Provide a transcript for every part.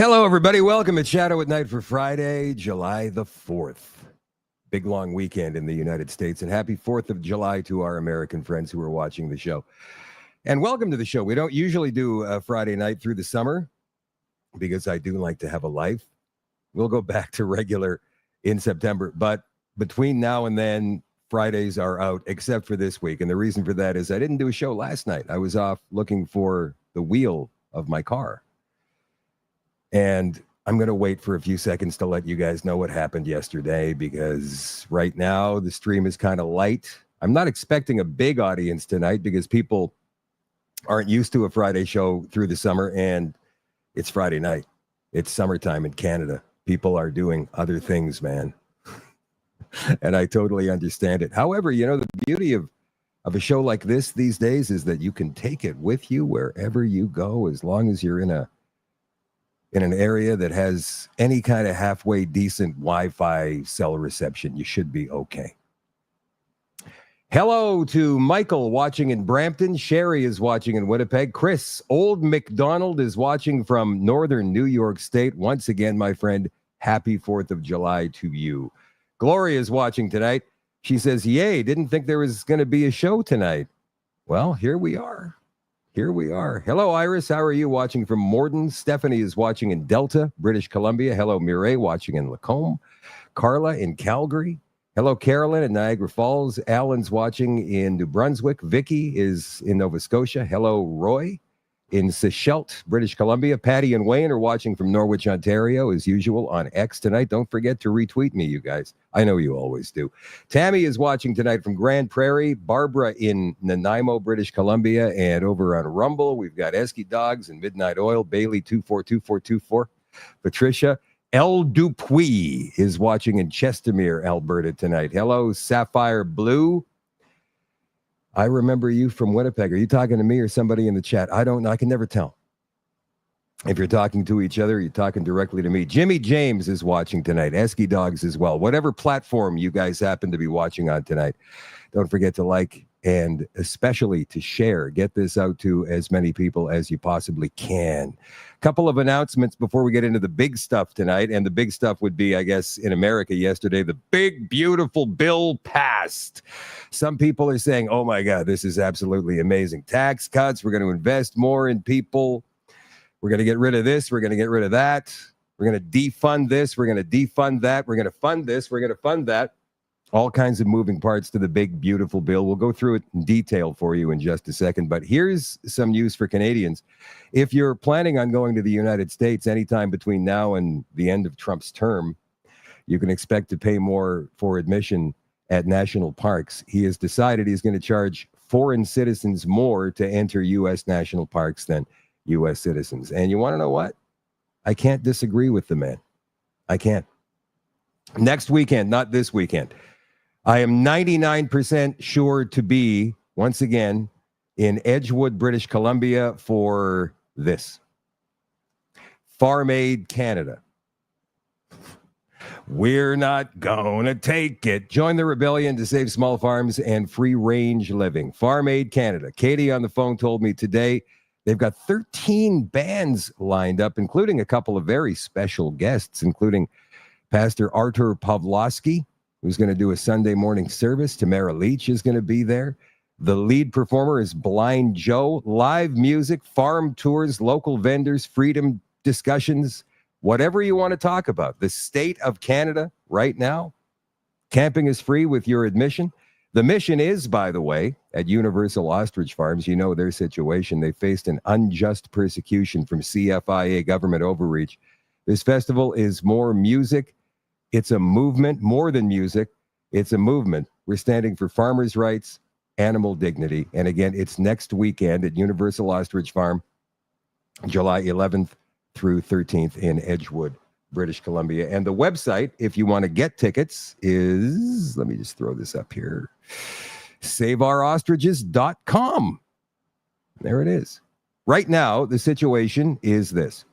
Hello, everybody. Welcome to Shadow at Night for Friday, July the 4th. Big long weekend in the United States, and happy 4th of July to our American friends who are watching the show. And welcome to the show. We don't usually do a Friday night through the summer because I do like to have a life. We'll go back to regular in September, but between now and then, Fridays are out, except for this week. And the reason for that is I didn't do a show last night. I was off looking for the wheel of my car. And I'm going to wait for a few seconds to let you guys know what happened yesterday, because right now the stream is kind of light. I'm not expecting a big audience tonight because people aren't used to a Friday show through the summer, and it's Friday night. It's summertime in Canada. People are doing other things, man. And I totally understand it. However, you know, the beauty of a show like this these days is that you can take it with you wherever you go, as long as you're in an area that has any kind of halfway decent Wi-Fi cell reception. You should be okay. Hello to Michael watching in Brampton. Sherry is watching in Winnipeg. Chris Old McDonald is watching from northern New York State. Once again, my friend, happy 4th of July to you. Gloria is watching tonight. She says, yay, didn't think there was going to be a show tonight. Well, here we are. Here we are. Hello, Iris. How are you? Watching from Morden. Stephanie is watching in Delta, British Columbia. Hello, Mireille, watching in Lacombe. Carla in Calgary. Hello, Carolyn in Niagara Falls. Alan's watching in New Brunswick. Vicky is in Nova Scotia. Hello, Roy in Sechelt, British Columbia. Patty and Wayne are watching from Norwich, Ontario, as usual, on X tonight. Don't forget to retweet me, you guys. I know you always do. Tammy is watching tonight from Grand Prairie. Barbara in Nanaimo, British Columbia. And over on Rumble, we've got Esky Dogs and Midnight Oil. Bailey 242424. Patricia El Dupuis is watching in Chestermere, Alberta tonight. Hello, Sapphire Blue. I remember you from Winnipeg. Are you talking to me or somebody in the chat? I don't know. I can never tell. If you're talking to each other, you're talking directly to me. Jimmy James is watching tonight. Esky Dogs as well. Whatever platform you guys happen to be watching on tonight, don't forget to like and especially to share. Get this out to as many people as you possibly can. Couple of announcements before we get into the big stuff tonight. And the big stuff would be, I guess, in America yesterday, the big, beautiful bill passed. Some people are saying, oh my God, this is absolutely amazing. Tax cuts. We're going to invest more in people. We're going to get rid of this. We're going to get rid of that. We're going to defund this. We're going to defund that. We're going to fund this. We're going to fund that. All kinds of moving parts to the big, beautiful bill. We'll go through it in detail for you in just a second. But here's some news for Canadians. If you're planning on going to the United States anytime between now and the end of Trump's term, you can expect to pay more for admission at national parks. He has decided he's going to charge foreign citizens more to enter U.S. national parks than U.S. citizens. And you want to know what? I can't disagree with the man. I can't. Next weekend, not this weekend, I am 99% sure to be, once again, in Edgewood, British Columbia for this. Farm Aid Canada. We're not gonna take it. Join the rebellion to save small farms and free-range living. Farm Aid Canada. Katie on the phone told me today they've got 13 bands lined up, including a couple of very special guests, including Pastor Artur Pawlowski, who's going to do a Sunday morning service. Tamara Lich is going to be there. The lead performer is Blind Joe. Live music, farm tours, local vendors, freedom discussions, whatever you want to talk about. The state of Canada right now. Camping is free with your admission. The mission is, by the way, at Universal Ostrich Farms. You know their situation. They faced an unjust persecution from CFIA government overreach. This festival is more music. It's a movement, more than music. It's a movement. We're standing for farmers' rights, animal dignity. And again, it's next weekend at Universal Ostrich Farm, July 11th through 13th in Edgewood, British Columbia. And the website, if you want to get tickets, is, let me just throw this up here, saveourostriches.com. There it is. Right now, the situation is this.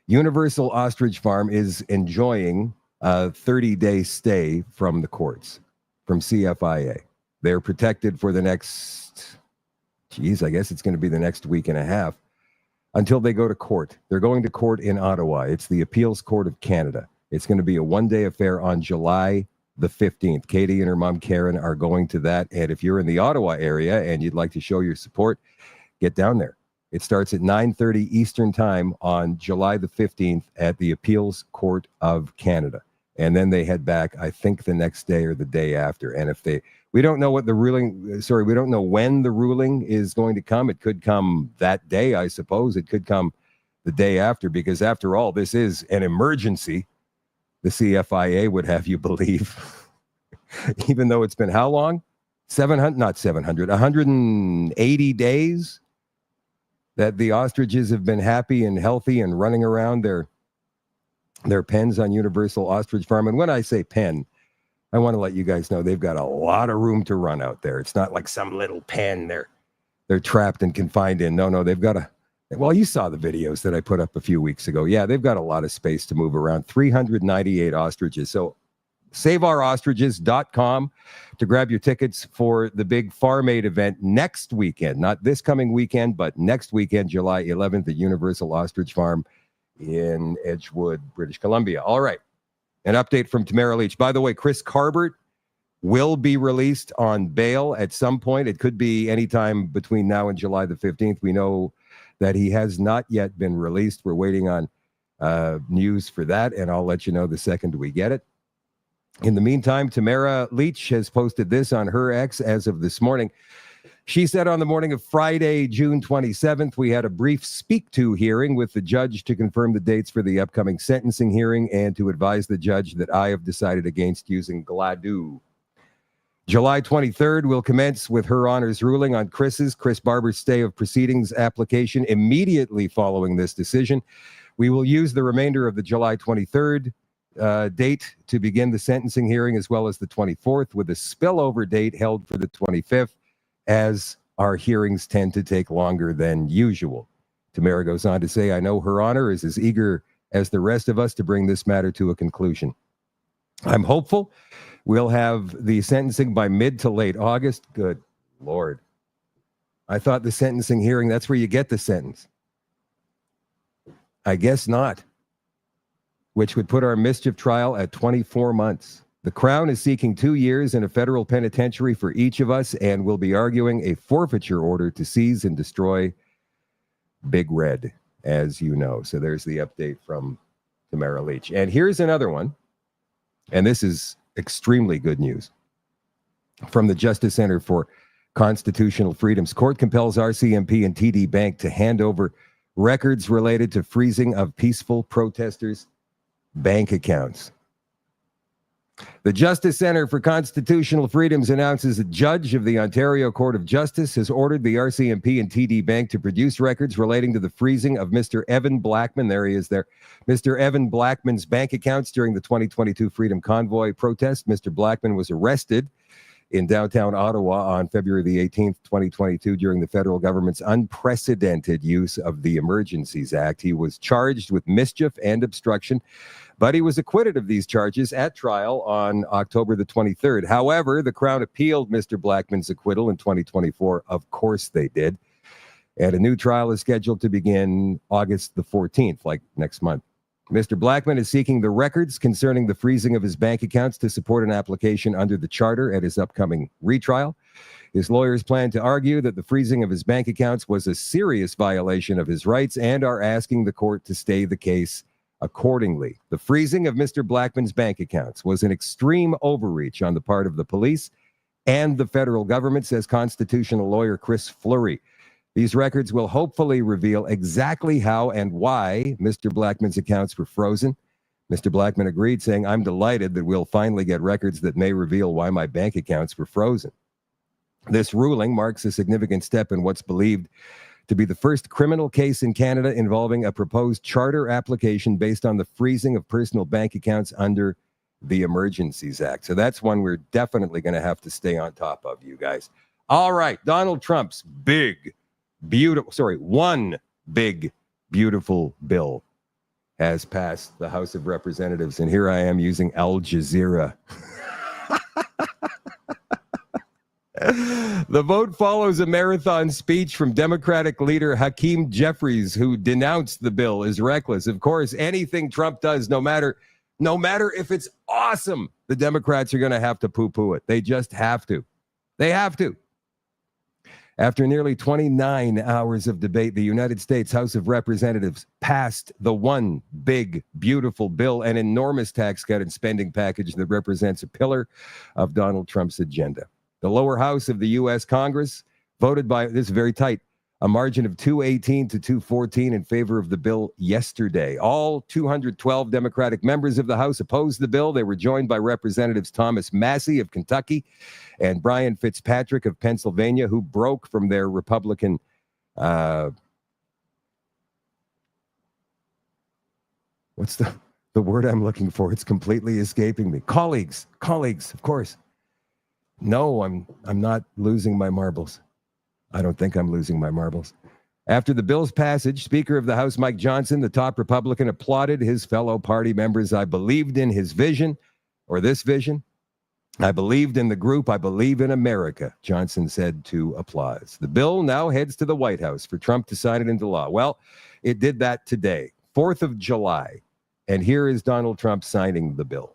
Universal Ostrich Farm is enjoying a 30-day stay from the courts, from CFIA. They're protected for the next, I guess it's going to be the next week and a half. until they go to court. They're going to court in Ottawa. It's the Appeals Court of Canada. It's going to be a one-day affair on July the 15th. Katie and her mom, Karen, are going to that. And if you're in the Ottawa area and you'd like to show your support, get down there. It starts at 9:30 Eastern Time on July the 15th at the Appeals Court of Canada. And then they head back, I think, the next day or the day after. And if we don't know what the ruling, we don't know when the ruling is going to come. It could come that day, I suppose. It could come the day after, because after all, this is an emergency. The CFIA would have you believe, even though it's been how long? 180 days that the ostriches have been happy and healthy and running around their pens on Universal Ostrich Farm. And when I say pen, I want to let you guys know they've got a lot of room to run out there. It's not like some little pen they're trapped and confined in. No, they've got well, you saw the videos that I put up a few weeks ago. Yeah, they've got a lot of space to move around. 398 ostriches. So saveourostriches.com to grab your tickets for the big Farm Aid event next weekend. Not this coming weekend, but next weekend, July 11th at Universal Ostrich Farm in Edgewood, British Columbia. All right. An update from Tamara Lich. By the way, Chris Carbert will be released on bail at some point. It could be anytime between now and July the 15th. We know that he has not yet been released. We're waiting on news for that, and I'll let you know the second we get it. In the meantime, Tamara Lich has posted this on her X as of this morning. She said on the morning of Friday, June 27th, we had a brief speak-to hearing with the judge to confirm the dates for the upcoming sentencing hearing and to advise the judge that I have decided against using Gladue. July 23rd will commence with Her Honor's ruling on Chris Barber's stay of proceedings application. Immediately following this decision, we will use the remainder of the July 23rd date to begin the sentencing hearing, as well as the 24th, with a spillover date held for the 25th, as our hearings tend to take longer than usual. Tamara goes on to say, I know Her Honor is as eager as the rest of us to bring this matter to a conclusion. I'm hopeful we'll have the sentencing by mid to late August. Good Lord. I thought the sentencing hearing, that's where you get the sentence. I guess not. Which would put our mischief trial at 24 months. The Crown is seeking 2 years in a federal penitentiary for each of us and will be arguing a forfeiture order to seize and destroy Big Red, as you know. So there's the update from Tamara Lich. And here's another one. And this is extremely good news from the Justice Center for Constitutional Freedoms. Court compels RCMP and TD Bank to hand over records related to freezing of peaceful protesters' bank accounts. The Justice Center for Constitutional Freedoms announces a judge of the Ontario Court of Justice has ordered the RCMP and TD Bank to produce records relating to the freezing of Mr. Evan Blackman. There he is there. Mr. Evan Blackman's bank accounts during the 2022 Freedom Convoy protest. Mr. Blackman was arrested in downtown Ottawa on February the 18th, 2022, during the federal government's unprecedented use of the Emergencies Act. He was charged with mischief and obstruction, but he was acquitted of these charges at trial on October the 23rd. However, the Crown appealed Mr. Blackman's acquittal in 2024. Of course they did. And a new trial is scheduled to begin August the 14th, like next month. Mr. Blackman is seeking the records concerning the freezing of his bank accounts to support an application under the charter at his upcoming retrial. His lawyers plan to argue that the freezing of his bank accounts was a serious violation of his rights and are asking the court to stay the case accordingly. The freezing of Mr. Blackman's bank accounts was an extreme overreach on the part of the police and the federal government, says constitutional lawyer Chris Fleury. These records will hopefully reveal exactly how and why Mr. Blackman's accounts were frozen. Mr. Blackman agreed, saying, I'm delighted that we'll finally get records that may reveal why my bank accounts were frozen. This ruling marks a significant step in what's believed to be the first criminal case in Canada involving a proposed charter application based on the freezing of personal bank accounts under the Emergencies Act. So that's one we're definitely going to have to stay on top of, you guys. All right, Donald Trump's one big, beautiful bill has passed the House of Representatives. And here I am using Al Jazeera. The vote follows a marathon speech from Democratic leader Hakeem Jeffries, who denounced the bill as reckless. Of course, anything Trump does, no matter if it's awesome, the Democrats are going to have to poo-poo it. They just have to. They have to. After nearly 29 hours of debate, the United States House of Representatives passed the one big, beautiful bill, an enormous tax cut and spending package that represents a pillar of Donald Trump's agenda. The lower house of the U.S. Congress voted by, this is very tight, a margin of 218 to 214 in favor of the bill yesterday. All 212 Democratic members of the House opposed the bill. They were joined by Representatives Thomas Massey of Kentucky and Brian Fitzpatrick of Pennsylvania, who broke from their Republican what's the word I'm looking for? It's completely escaping me. Colleagues, of course. No, I'm not losing my marbles. I don't think I'm losing my marbles. After the bill's passage, Speaker of the House Mike Johnson, the top Republican, applauded his fellow party members. I believed in his vision, or this vision. I believed in the group. I believe in America, Johnson said to applause. The bill now heads to the White House for Trump to sign it into law. Well, it did that today, 4th of July. And here is Donald Trump signing the bill.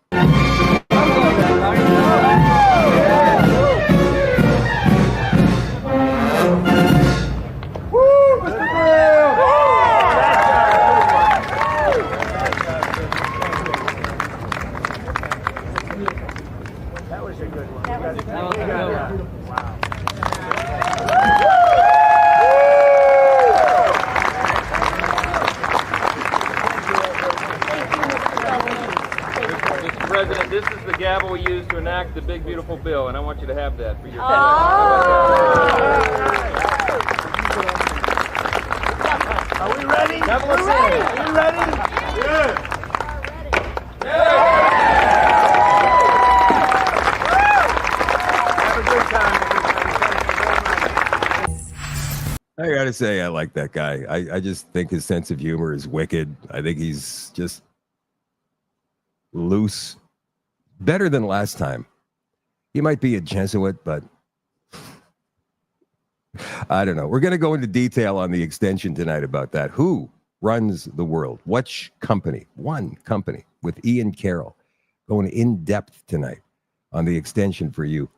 President, this is the gavel we use to enact the big, beautiful bill, and I want you to have that for your Are we ready? We're ready. Are you ready? Good. Have a good time, everybody. I gotta say, I like that guy. I just think his sense of humor is wicked. I think he's just loose. Better than last time. He might be a Jesuit, but I don't know. We're going to go into detail on the extension tonight about that. Who runs the world? Which company? One company with Ian Carroll. Going in depth tonight on the extension for you.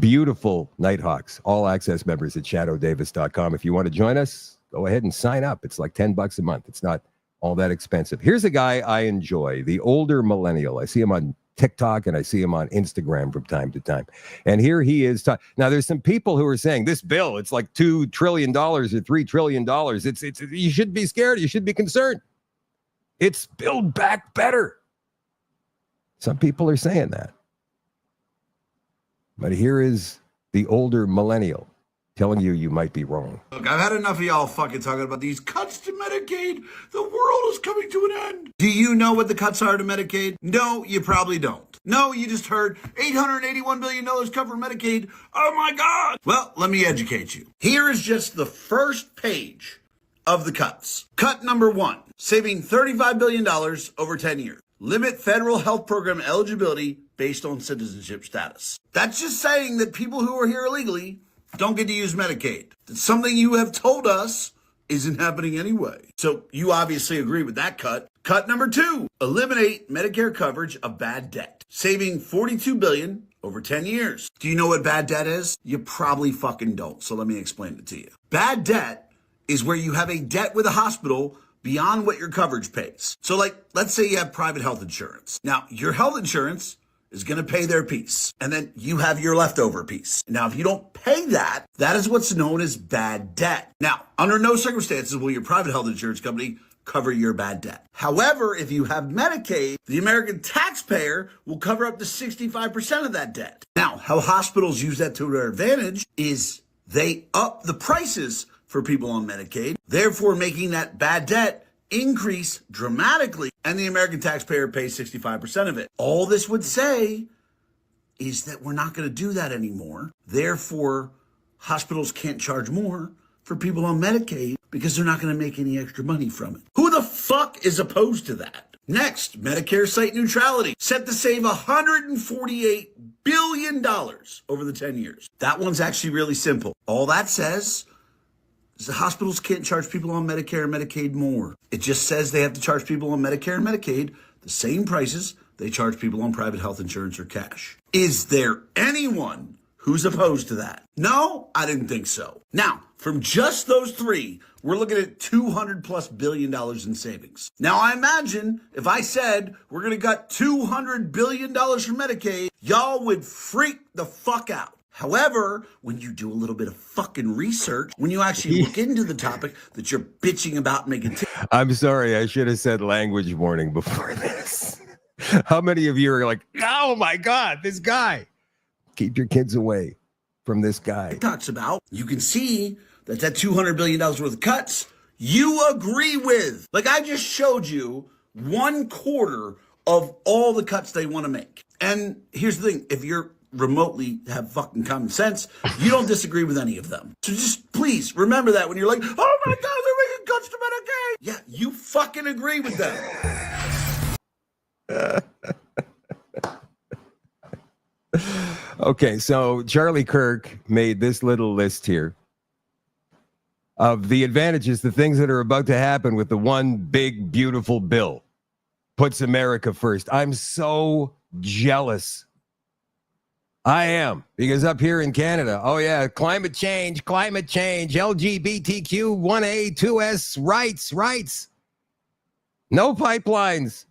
Beautiful Nighthawks, all access members at shadowdavis.com. If you want to join us, go ahead and sign up. It's like $10 a month. It's not all that expensive. Here's a guy I enjoy, the older millennial. I see him on TikTok and I see him on Instagram from time to time. And here he is. Now, there's some people who are saying this bill, it's like $2 trillion or $3 trillion. It's you should be scared. You should be concerned. It's Build Back Better. Some people are saying that. But here is the older millennial telling you might be wrong. Look, I've had enough of y'all fucking talking about these cuts to Medicaid. The world is coming to an end. Do you know what the cuts are to Medicaid? No, you probably don't. No, you just heard $881 billion cut for Medicaid. Oh my God. Well, let me educate you. Here is just the first page of the cuts. Cut number 1, saving $35 billion over 10 years. Limit federal health program eligibility based on citizenship status. That's just saying that people who are here illegally don't get to use Medicaid. That's something you have told us isn't happening anyway. So you obviously agree with that cut. Cut number 2, eliminate Medicare coverage of bad debt, saving $42 billion over 10 years. Do you know what bad debt is? You probably fucking don't. So let me explain it to you. Bad debt is where you have a debt with a hospital beyond what your coverage pays. So like, let's say you have private health insurance. Now, your health insurance is going to pay their piece. And then you have your leftover piece. Now, if you don't pay that, that is what's known as bad debt. Now, under no circumstances will your private health insurance company cover your bad debt. However, if you have Medicaid, the American taxpayer will cover up to 65% of that debt. Now, how hospitals use that to their advantage is they up the prices for people on Medicaid, therefore making that bad debt increase dramatically, and the American taxpayer pays 65% of it. All this would say is that we're not going to do that anymore. Therefore, hospitals can't charge more for people on Medicaid because they're not going to make any extra money from it. Who the fuck is opposed to that? Next, Medicare site neutrality, set to save $148 billion over the 10 years. That one's actually really simple. All that says is the hospitals can't charge people on Medicare and Medicaid more. It just says they have to charge people on Medicare and Medicaid the same prices they charge people on private health insurance or cash. Is there anyone who's opposed to that? No, I didn't think so. Now, from just those three, we're looking at $200+ billion in savings. Now, I imagine if I said we're going to cut $200 billion from Medicaid, y'all would freak the fuck out. However, when you do a little bit of fucking research, when you actually look into the topic that you're bitching about making... I'm sorry, I should have said language warning before this. How many of you are like, oh my God, this guy? Keep your kids away from this guy. Talks about, you can see that $200 billion worth of cuts you agree with. Like I just showed you 1/4 of all the cuts they want to make. And here's the thing, if you're remotely have fucking common sense, you don't disagree with any of them. So just please remember that when you're like, oh my God, they're making cuts to Medicaid. Yeah, you fucking agree with them. Okay, so Charlie Kirk made this little list here of the advantages, the things that are about to happen with the one big, beautiful bill. Puts America first. I'm so jealous. I am, because up here in Canada, oh yeah, climate change, LGBTQ, 1A, 2S, rights. No pipelines.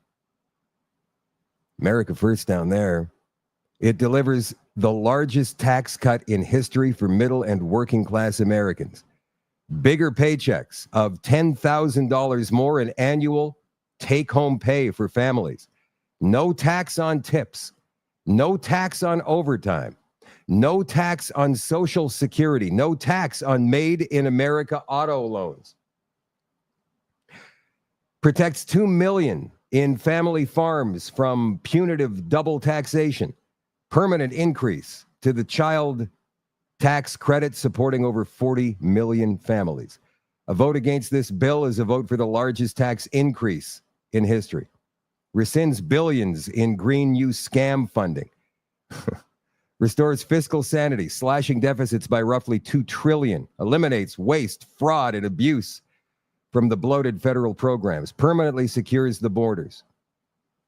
America first down there. It delivers the largest tax cut in history for middle and working class Americans. Bigger paychecks of $10,000 more in annual take-home pay for families. No tax on tips. No tax on overtime. No tax on Social Security. No tax on Made in America auto loans. Protects 2 million in family farms from punitive double taxation. Permanent increase to the child tax credit supporting over 40 million families. A vote against this bill is a vote for the largest tax increase in history. Rescinds billions in green use scam funding. Restores fiscal sanity, slashing deficits by roughly $2 trillion. Eliminates waste, fraud, and abuse from the bloated federal programs. Permanently secures the borders.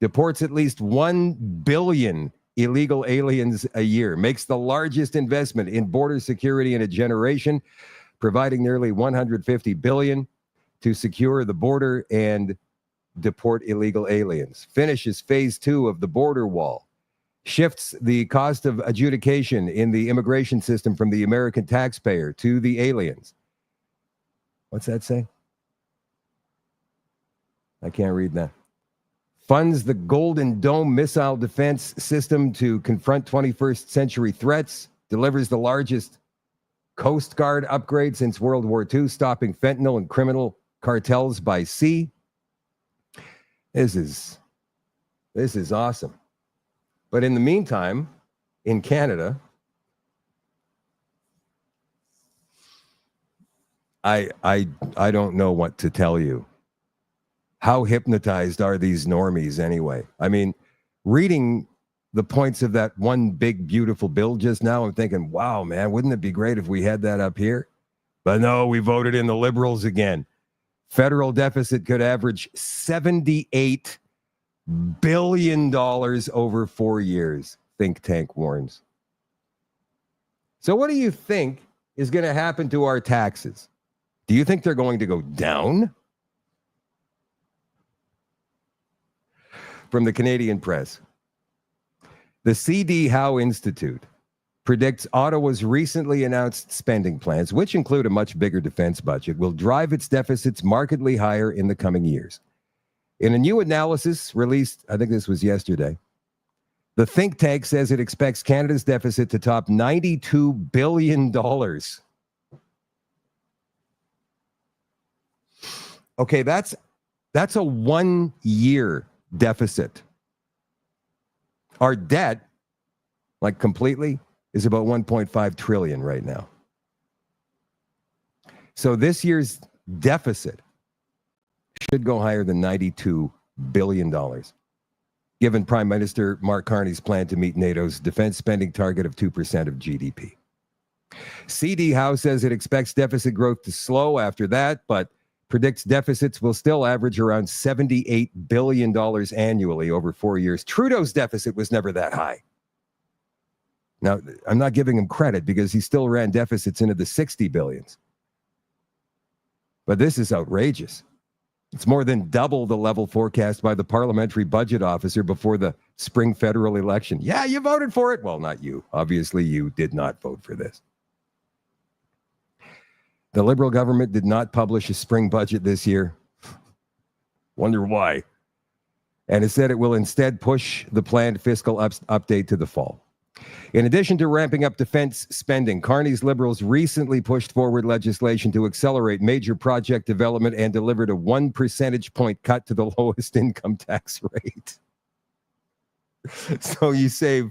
Deports at least 1 billion illegal aliens a year. Makes the largest investment in border security in a generation, providing nearly $150 billion to secure the border and deport illegal aliens. Finishes phase 2 of the border wall. Shifts the cost of adjudication in the immigration system from the American taxpayer to the aliens. What's that say? I can't read that. Funds the Golden Dome missile defense system to confront 21st century threats. Delivers the largest Coast Guard upgrade since World War II, stopping fentanyl and criminal cartels by sea. This is awesome. But in the meantime, in Canada, I don't know what to tell you. How hypnotized are these normies anyway? I mean, reading the points of that one big, beautiful bill just now, I'm thinking, wow, man, wouldn't it be great if we had that up here? But no, we voted in the Liberals again. Federal deficit could average $78 billion over 4 years, think tank warns. So what do you think is going to happen to our taxes? Do you think they're going to go down? From the Canadian Press. The C.D. Howe Institute predicts Ottawa's recently announced spending plans, which include a much bigger defense budget, will drive its deficits markedly higher in the coming years. In a new analysis released, I think this was yesterday, the think tank says it expects Canada's deficit to top $92 billion. Okay, that's a 1-year deficit. Our debt, like completely, is about 1.5 trillion right now. So this year's deficit should go higher than $92 billion. given Prime Minister Mark Carney's plan to meet NATO's defense spending target of 2% of GDP. CD Howe says it expects deficit growth to slow after that, but predicts deficits will still average around $78 billion annually over 4 years. Trudeau's deficit was never that high. Now, I'm not giving him credit because he still ran deficits into the 60 billions. But this is outrageous. It's more than double the level forecast by the parliamentary budget officer before the spring federal election. Yeah, you voted for it. Well, not you. Obviously, you did not vote for this. The Liberal government did not publish a spring budget this year. Wonder why. And it said it will instead push the planned fiscal update to the fall. In addition to ramping up defense spending, Carney's Liberals recently pushed forward legislation to accelerate major project development and delivered a 1 percentage point cut to the lowest income tax rate. So you save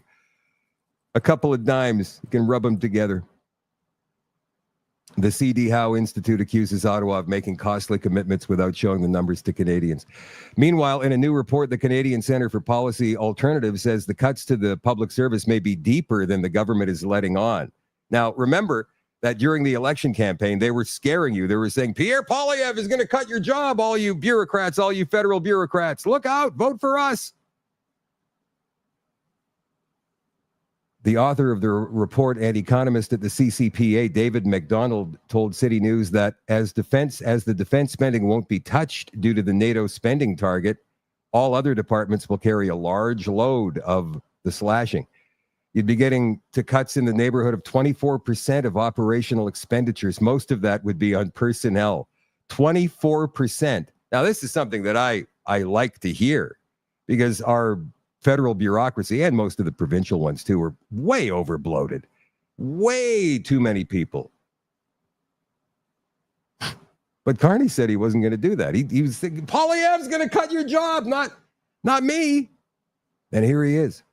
a couple of dimes, you can rub them together. The C.D. Howe Institute accuses Ottawa of making costly commitments without showing the numbers to Canadians. Meanwhile, in a new report, the Canadian Centre for Policy Alternatives says the cuts to the public service may be deeper than the government is letting on. Now, remember that during the election campaign, they were scaring you. They were saying, Pierre Poilievre is going to cut your job, all you bureaucrats, all you federal bureaucrats. Look out, vote for us. The author of the report and economist at the CCPA, David McDonald, told City News that as the defense spending won't be touched due to the NATO spending target, all other departments will carry a large load of the slashing. You'd be getting to cuts in the neighborhood of 24% of operational expenditures. Most of that would be on personnel. 24%. Now, this is something that I like to hear because our federal bureaucracy and most of the provincial ones too are way overbloated. Way too many people. But Carney said he wasn't going to do that. He was thinking, Poilievre's going to cut your job, not me. And here he is.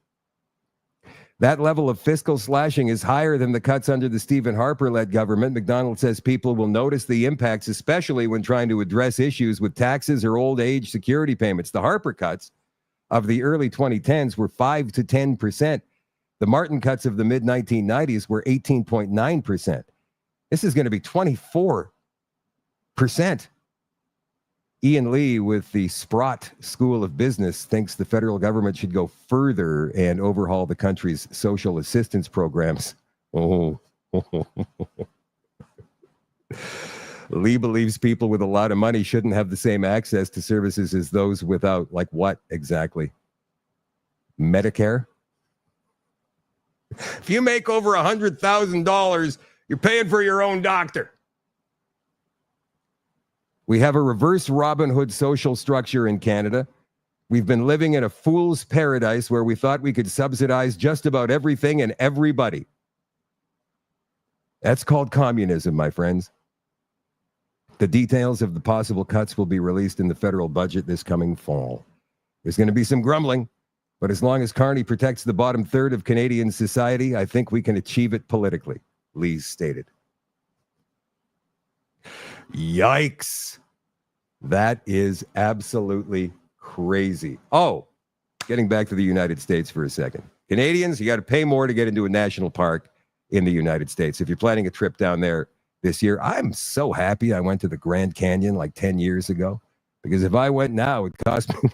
That level of fiscal slashing is higher than the cuts under the Stephen Harper-led government. McDonald says people will notice the impacts, especially when trying to address issues with taxes or old age security payments. The Harper cuts of the early 2010s were 5 to 10%. The Martin cuts of the mid-1990s were 18.9%. This is going to be 24%. Ian Lee with the Sprott School of Business thinks the federal government should go further and overhaul the country's social assistance programs. Oh. Lee believes people with a lot of money shouldn't have the same access to services as those without. Like what exactly? Medicare? If you make over $100,000, you're paying for your own doctor. We have a reverse Robin Hood social structure in Canada. We've been living in a fool's paradise where we thought we could subsidize just about everything and everybody. That's called communism, my friends. The details of the possible cuts will be released in the federal budget this coming fall. There's going to be some grumbling, but as long as Carney protects the bottom third of Canadian society, I think we can achieve it politically, Lee stated. Yikes. That is absolutely crazy. Oh, getting back to the United States for a second. Canadians, you got to pay more to get into a national park in the United States. If you're planning a trip down there this year, I'm so happy I went to the Grand Canyon like 10 years ago, because if I went now, it cost me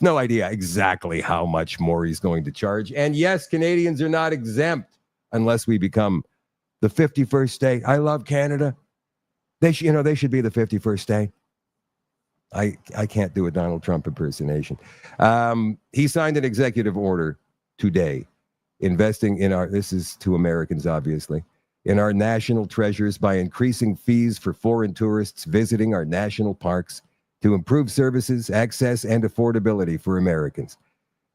no idea exactly how much more he's going to charge. And yes, Canadians are not exempt unless we become the 51st state. I love Canada. They should be the 51st state. I can't do a Donald Trump impersonation. He signed an executive order today investing in this is to Americans, obviously, in our national treasures by increasing fees for foreign tourists visiting our national parks to improve services, access, and affordability for Americans.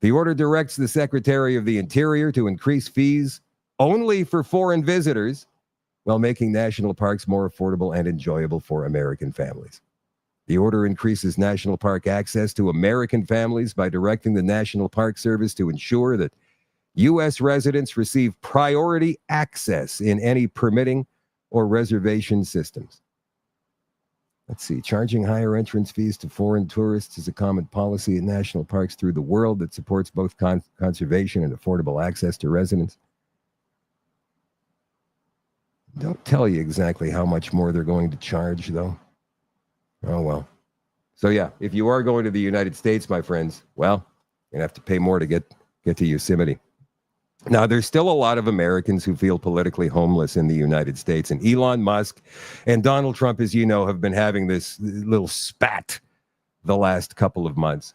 The order directs the Secretary of the Interior to increase fees only for foreign visitors while making national parks more affordable and enjoyable for American families. The order increases national park access to American families by directing the National Park Service to ensure that U.S. residents receive priority access in any permitting or reservation systems. Let's see. Charging higher entrance fees to foreign tourists is a common policy in national parks through the world that supports both conservation and affordable access to residents. Don't tell you exactly how much more they're going to charge, though. Oh, well. So, yeah, if you are going to the United States, my friends, well, you're going to have to pay more to get to Yosemite. Now, there's still a lot of Americans who feel politically homeless in the United States. And Elon Musk and Donald Trump, as you know, have been having this little spat the last couple of months.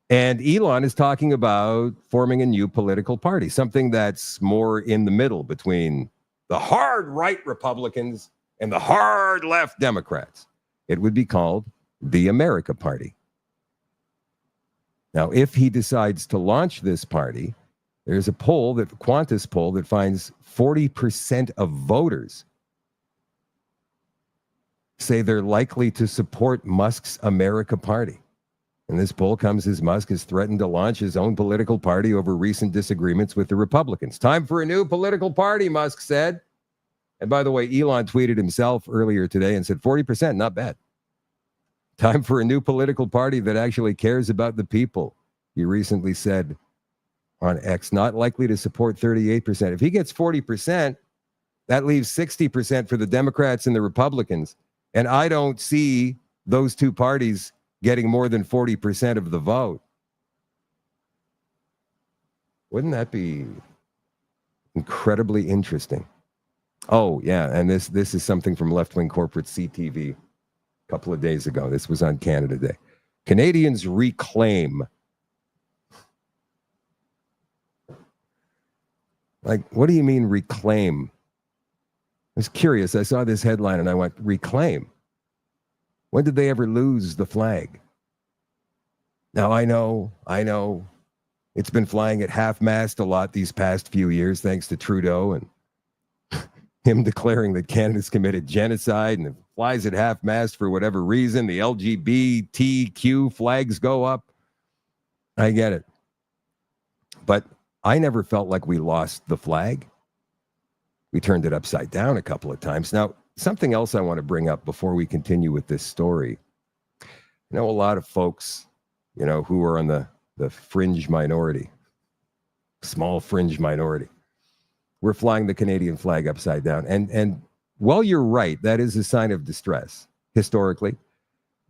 And Elon is talking about forming a new political party, something that's more in the middle between the hard right Republicans and the hard left Democrats. It would be called the America Party. Now, if he decides to launch this party, there's a Qantas poll that finds 40% of voters say they're likely to support Musk's America Party. And this poll comes as Musk has threatened to launch his own political party over recent disagreements with the Republicans. Time for a new political party, Musk said. And by the way, Elon tweeted himself earlier today and said 40%, not bad. Time for a new political party that actually cares about the people, he recently said on X, not likely to support 38%. If he gets 40%, that leaves 60% for the Democrats and the Republicans. And I don't see those two parties getting more than 40% of the vote. Wouldn't that be incredibly interesting? Oh, yeah, and this is something from left-wing corporate CTV a couple of days ago. This was on Canada Day. Canadians reclaim. Like, what do you mean reclaim? I was curious. I saw this headline and I went, reclaim? When did they ever lose the flag? Now, I know it's been flying at half-mast a lot these past few years, thanks to Trudeau and him declaring that Canada's committed genocide, and it flies at half-mast for whatever reason. The LGBTQ flags go up. I get it. But I never felt like we lost the flag. We turned it upside down a couple of times. Now, something else I want to bring up before we continue with this story. I know a lot of folks, who are on the fringe minority, small fringe minority. We're flying the Canadian flag upside down. And while you're right, that is a sign of distress, historically.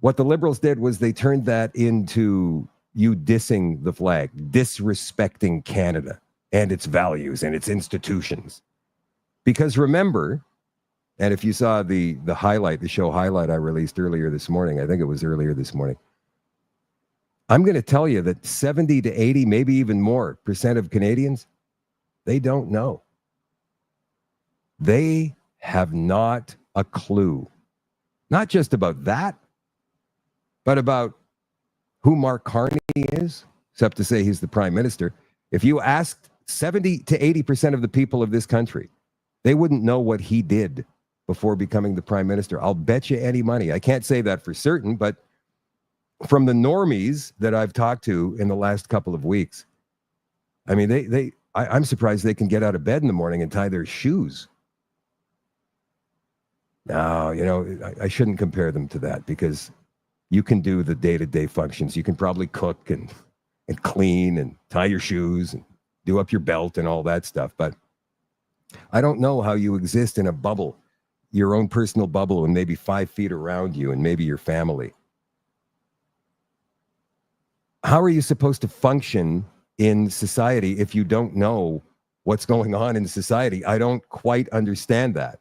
What the Liberals did was they turned that into you dissing the flag, disrespecting Canada and its values and its institutions. Because remember, and if you saw the show highlight I released earlier this morning, I think it was earlier this morning, I'm going to tell you that 70 to 80, maybe even more % of Canadians, they don't know. They have not a clue. Not just about that, but about who Mark Carney is, except to say he's the prime minister. If you asked 70 to 80% of the people of this country, they wouldn't know what he did before becoming the prime minister. I'll bet you any money. I can't say that for certain, but from the normies that I've talked to in the last couple of weeks, I mean, I'm surprised they can get out of bed in the morning and tie their shoes. No, I shouldn't compare them to that, because you can do the day-to-day functions. You can probably cook and clean and tie your shoes and do up your belt and all that stuff. But I don't know how you exist in a bubble, your own personal bubble, and maybe 5 feet around you and maybe your family. How are you supposed to function in society if you don't know what's going on in society? I don't quite understand that.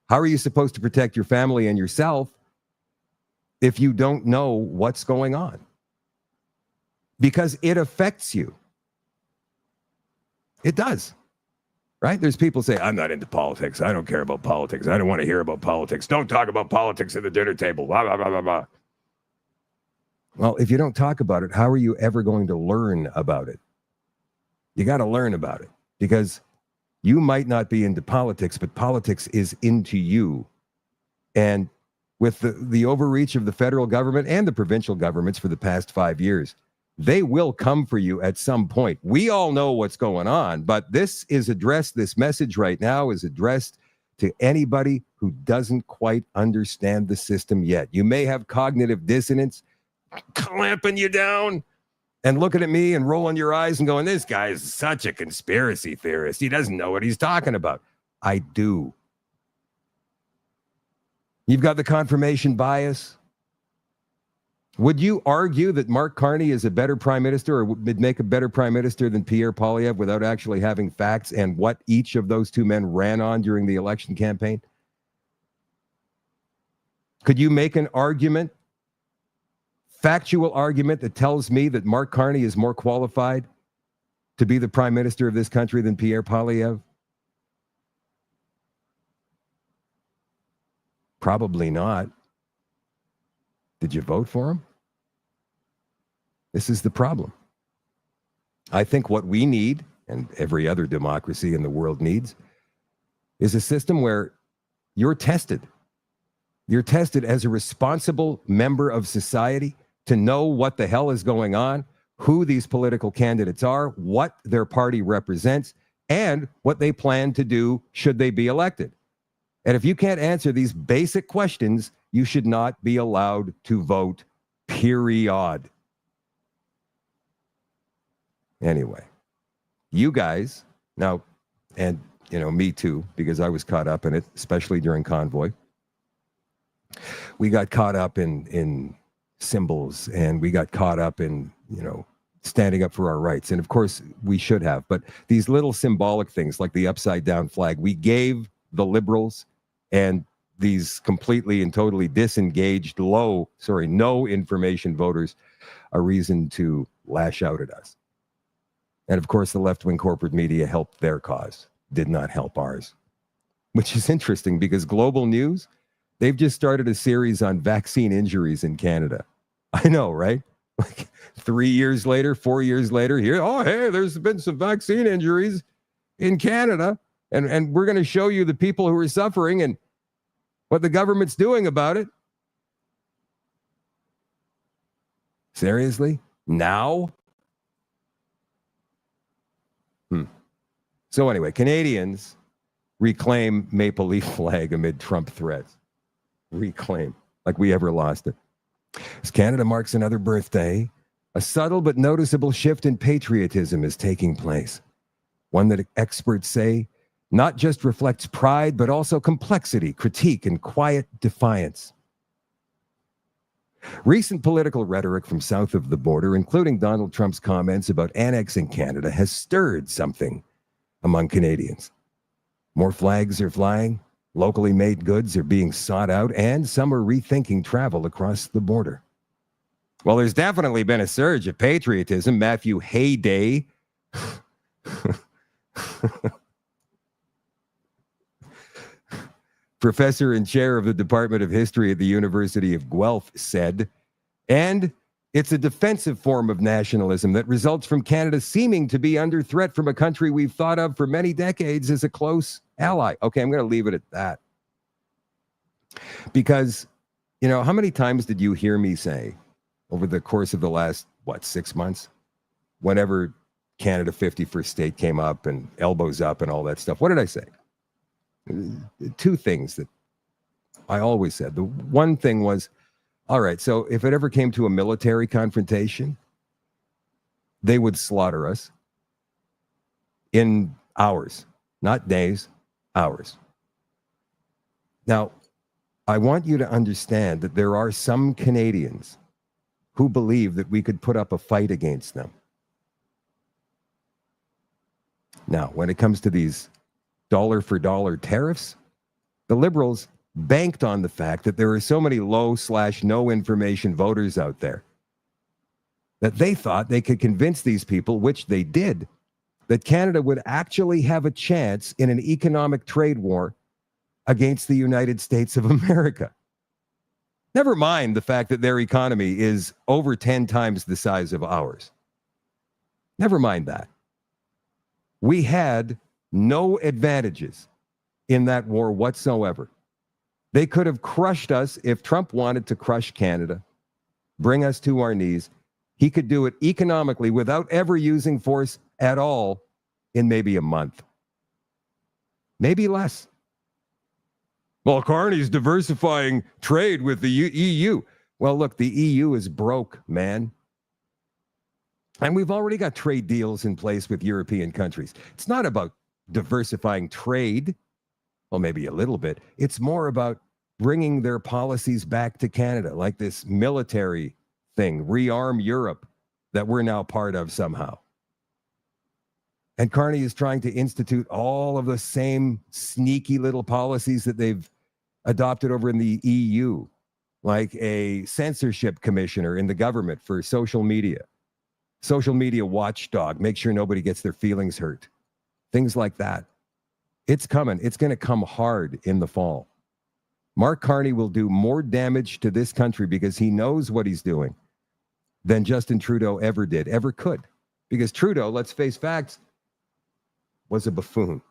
How are you supposed to protect your family and yourself if you don't know what's going on? Because it affects you. It does, right? There's people say, I'm not into politics. I don't care about politics. I don't want to hear about politics. Don't talk about politics at the dinner table. Blah, blah, blah, blah, blah. Well, if you don't talk about it, how are you ever going to learn about it? You got to learn about it, because you might not be into politics, but politics is into you. And with the overreach of the federal government and the provincial governments for the past 5 years, they will come for you at some point. We all know what's going on, but this message right now is addressed to anybody who doesn't quite understand the system yet. You may have cognitive dissonance, clamping you down and looking at me and rolling your eyes and going, this guy is such a conspiracy theorist. He doesn't know what he's talking about. I do. You've got the confirmation bias. Would you argue that Mark Carney is a better prime minister or would make a better prime minister than Pierre Poilievre without actually having facts and what each of those two men ran on during the election campaign? Could you make an argument, factual argument, that tells me that Mark Carney is more qualified to be the prime minister of this country than Pierre Poilievre? Probably not. Did you vote for him? This is the problem. I think what we need, and every other democracy in the world needs, is a system where you're tested. You're tested as a responsible member of society to know what the hell is going on, who these political candidates are, what their party represents, and what they plan to do should they be elected. And if you can't answer these basic questions, you should not be allowed to vote, period. Anyway, you guys, now, and me too, because I was caught up in it, especially during Convoy. We got caught up in symbols, and we got caught up in, standing up for our rights. And of course, we should have. But these little symbolic things like the upside down flag, we gave the Liberals and these completely and totally disengaged, no information voters a reason to lash out at us. And of course, the left-wing corporate media helped their cause, did not help ours, which is interesting because Global News, they've just started a series on vaccine injuries in Canada. I know, right? Like 3 years later, 4 years later, hey, there's been some vaccine injuries in Canada, and we're going to show you the people who are suffering and what the government's doing about it. Seriously? Now? So anyway, Canadians reclaim maple leaf flag amid Trump threats. Reclaim, like we ever lost it. As Canada marks another birthday, a subtle but noticeable shift in patriotism is taking place. One that experts say not just reflects pride, but also complexity, critique, and quiet defiance. Recent political rhetoric from south of the border, including Donald Trump's comments about annexing Canada, has stirred something among Canadians. More flags are flying, locally made goods are being sought out, and some are rethinking travel across the border. Well, there's definitely been a surge of patriotism. Matthew Hayday, professor and chair of the Department of History at the University of Guelph, said, and it's a defensive form of nationalism that results from Canada seeming to be under threat from a country we've thought of for many decades as a close ally. Okay, I'm going to leave it at that. Because, how many times did you hear me say over the course of the last, 6 months, whenever Canada 51st state came up and elbows up and all that stuff, what did I say? Two things that I always said. The one thing was, all right, so if it ever came to a military confrontation, they would slaughter us in hours, not days, hours. Now, I want you to understand that there are some Canadians who believe that we could put up a fight against them. Now, when it comes to these dollar for dollar tariffs, the Liberals banked on the fact that there are so many low/no information voters out there that they thought they could convince these people, which they did, that Canada would actually have a chance in an economic trade war against the United States of America. Never mind the fact that their economy is over 10 times the size of ours. Never mind that. We had no advantages in that war whatsoever. They could have crushed us if Trump wanted to crush Canada, bring us to our knees. He could do it economically without ever using force at all in maybe a month. Maybe less. Well, Carney's diversifying trade with the EU. Well, look, the EU is broke, man. And we've already got trade deals in place with European countries. It's not about diversifying trade. Well, maybe a little bit. It's more about bringing their policies back to Canada, like this military thing, rearm Europe, that we're now part of somehow. And Carney is trying to institute all of the same sneaky little policies that they've adopted over in the EU, like a censorship commissioner in the government for social media watchdog, make sure nobody gets their feelings hurt, things like that. It's coming. It's going to come hard in the fall. Mark Carney will do more damage to this country because he knows what he's doing than Justin Trudeau ever could. Because Trudeau, let's face facts, was a buffoon.